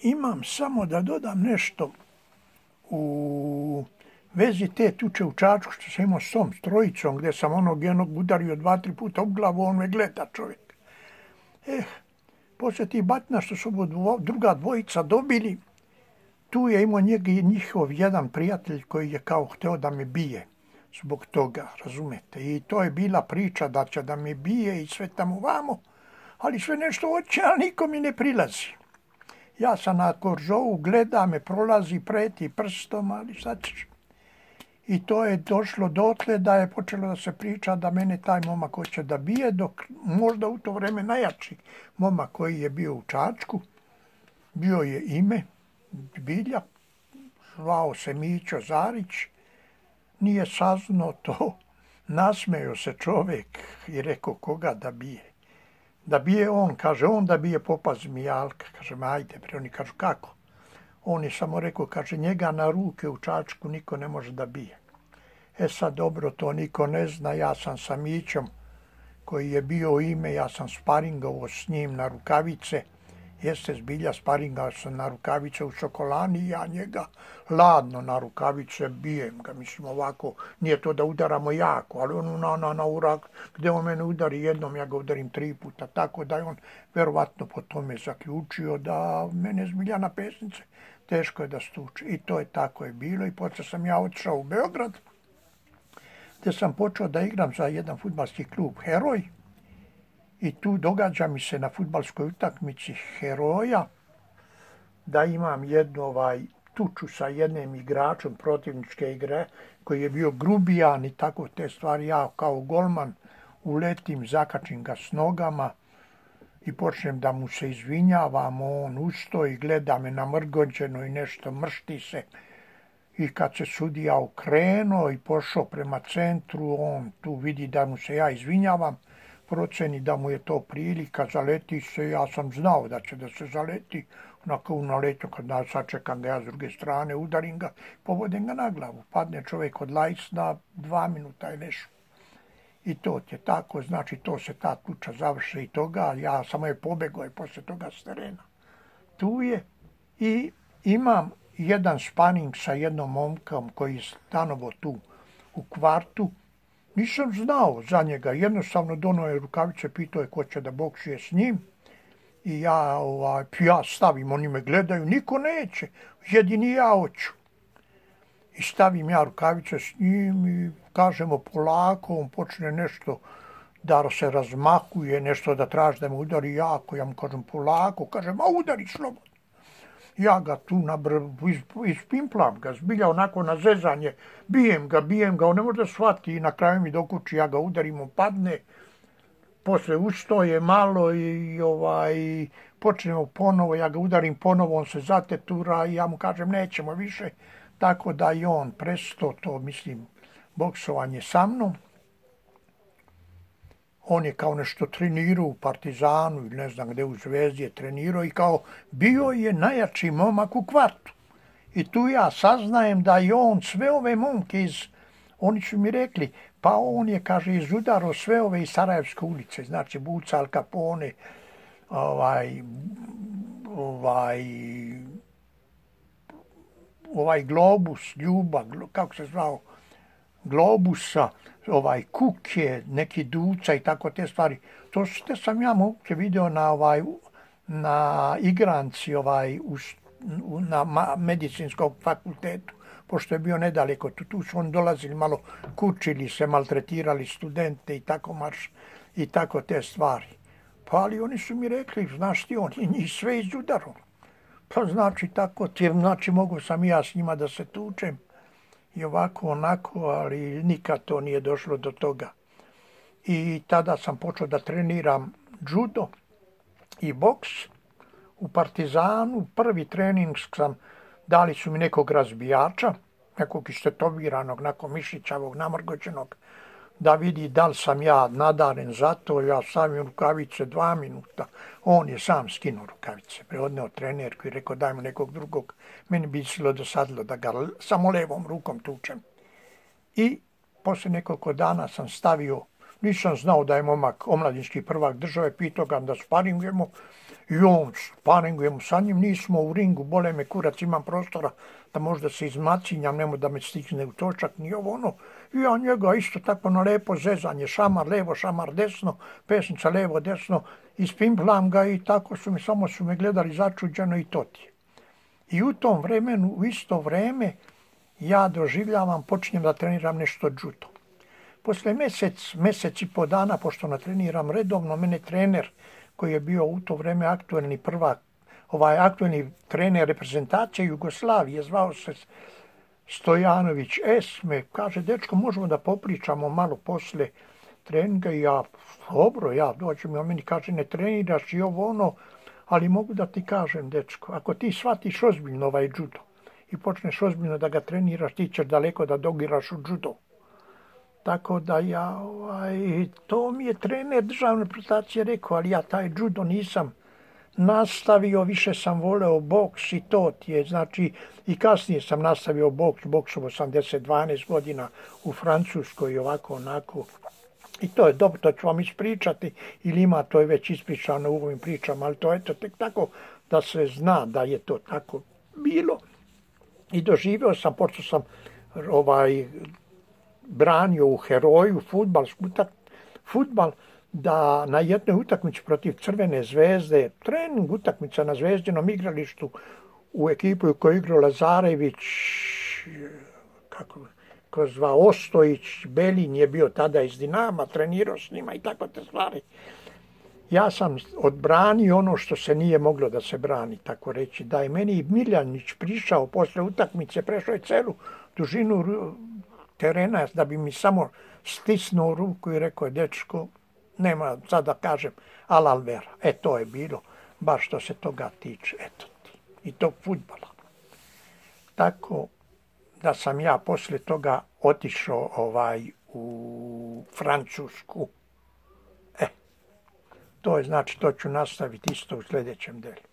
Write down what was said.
Imam samo da dodam nešto u vezi te tuče u Čačku što sam imao s tom trojicom gdje sam onog jednog udario 2-3 puta u glavu, on me gleda čovjek. Poslije tih batina što su druga dvojica dobili, tu je imao njihov jedan prijatelj koji je kao hteo da me bije zbog toga, razumete. I to je bila priča da će da me bije i sve tamo vamo, ali sve nešto hoće, a niko mi ne prilazi. Ja sam na koržovu, gleda me, prolazi, preti prstom, ali sad ćeš. I to je došlo dotle da je počelo da se priča da mene taj momak hoće da bije, dok možda u to vreme najjači momak koji je bio u Čačku, bio je ime, Bilja, zvao se Mićo Zarić, nije saznao to, nasmejao se čovjek i rekao koga da bije. Da bije on, kaže on da bije popa Zmijalka, kaže ajde bre, oni kažu kako? On je samo rekao, kaže njega na ruke u Čačku niko ne može da bije. Sad dobro, to niko ne zna, ja sam sa Mićom koji je bio ime, ja sam sparingovao s njim na rukavice. Jeste zbilja sparingao sam na rukavice u Sokolani i ja njega ladno na rukavice bijem ga. Mislim ovako, nije to da udaramo jako, ali on na urak gdje on mene udari jednom, ja ga udarim 3 puta. Tako da je on verovatno po tome zaključio da mene zbilja na pesnice teško je da stuče. I to je tako je bilo i poslije sam ja otišao u Beograd gdje sam počeo da igram za jedan fudbalski klub Heroj. I tu događa mi se na fudbalskoj utakmici Heroja da imam jednu tuču sa jednim igračom protivničke igre koji je bio grubijan i tako te stvari. Ja kao golman uletim, zakačim ga s nogama i počnem da mu se izvinjavam, on ustoji, gleda me namrgođeno i nešto mršti se. I kad se sudija okrenuo i pošao prema centru, on tu vidi da mu se ja izvinjavam, proceni da mu je to prilika, zaleti se, ja sam znao da će da se zaleti, onako u naletu kad sačekam ga ja s druge strane, udarim ga, povodim ga na glavu, padne čovjek od lajsna 2 minuta i nešto. I to je tako, znači to se ta tuča završi i toga, ja samo je pobegao i poslije toga s terena. Tu je i imam jedan sparing sa jednom momkom koji je stanovo tu u kvartu. Nisam znao za njega, jednostavno donio je rukavice, pitao je ko će da boksuje s njim. I ja stavim, oni me gledaju, niko neće, jedini ja hoću. I stavim ja rukavice s njim i kažemo polako, on počne nešto da se razmahuje, nešto da traži da me udari jako, ja mu kažem polako, kažem, a udari slobodno. Ja ga tu ispimplam ga, zbilja onako na zezanje, bijem ga, on ne može da shvati i na kraju mi dokući, ja ga udarim, on padne, posle ustoje malo i počnemo ponovo, ja ga udarim ponovo, on se zatetura i ja mu kažem nećemo više, tako da i on prestao to, mislim, boksovanje sa mnom. On je kao nešto trenirao u Partizanu ili ne znam gdje u Zvezdi je trenirao i kao bio je najjači momak u kvartu. I tu ja saznajem da je on sve ove momke oni su mi rekli, pa on je, kaže, izudarao sve ove iz Sarajevske ulice, znači Buca, Al Capone, Globus, Ljuba, kako se zvao, Globusa, Kuke, neki Duca i tako te stvari. To sam ja uopće vidio na igranci na medicinskom fakultetu, pošto je bio nedaleko. Tu su oni dolazili malo, kučili se, maltretirali studente i tako marš i tako te stvari. Pa ali oni su mi rekli, znaš ti, on je njih sve izudarao. Pa znači tako, znači mogu sam ja s njima da se tučem. I ovako, onako, ali nikad to nije došlo do toga. I tada sam počeo da treniram judo i boks u Partizanu. Prvi trening dali su mi nekog razbijača, nekog istetoviranog, nakon mišićavog, namrgođenog, da vidi da li sam ja nadaren za to. Ja stavim rukavice 2 minuta. On je sam skinuo rukavice, preodneo trenerku i rekao daj mu nekog drugog. Meni bi se dosadilo da ga samo levom rukom tučem. I poslije nekoliko dana sam stavio, nisam znao da je momak omladinski prvak države, pitao ga da sparingujemo I on, sparingujemo sa njim, nismo u ringu, bole me kurac, imam prostora da možda se izmacinjam, nemoj da me stigne u točak, ni ovo ono. I ja njega isto tako na lepo zezanje, šamar levo, šamar desno, pesnica levo, desno, ispimplam ga i tako samo su me gledali začuđeno i to ti je. I u tom vremenu, u isto vreme, ja doživljavam, počinjem da treniram nešto judo. Posle mesec i po dana, pošto natreniram redovno, mene trener koji je bio u to vreme aktuelni aktuelni trener reprezentacije Jugoslavije, zvao se Stojanović S, me kaže, dečko, možemo da popričamo malo posle treninga i ja, dobro, ja dođem i on meni kaže, ne treniraš i ovo ono, ali mogu da ti kažem, dečko, ako ti shvatiš ozbiljno ovaj judo i počneš ozbiljno da ga treniraš, ti ćeš daleko da dogiraš u judo. Tako da ja, to mi je trener državne reprezentacije rekao, ali ja taj judo nisam nastavio, više sam voleo boks i to ti je, znači i kasnije sam nastavio boksom 12 godina u Francuskoj i ovako onako. I to je dobro, to ću vam ispričati, ili ima, to je već ispričano u ovim pričama, ali to je to tek tako da se zna da je to tako bilo. I doživio sam, pošto sam branio u Heroju fudbal, da na jednoj utakmici protiv Crvene zvezde, trening utakmica na Zvezdinom igralištu u ekipu koju je igrao Lazarević, ko zva Ostojić, Belin je bio tada iz Dinama, trenirao s njima i tako te stvari. Ja sam odbranio ono što se nije moglo da se brani, tako reći. Da je meni Miljanić prišao posle utakmice, prešao je celu dužinu terena da bi mi samo stisnuo ruku i rekao je, dečko, nema sad da kažem, alalvera. To je bilo, baš što se toga tiče, eto ti, i tog fudbala. Tako da sam ja posle toga otišao u Francusku. To je, znači, to ću nastaviti isto u sljedećem delu.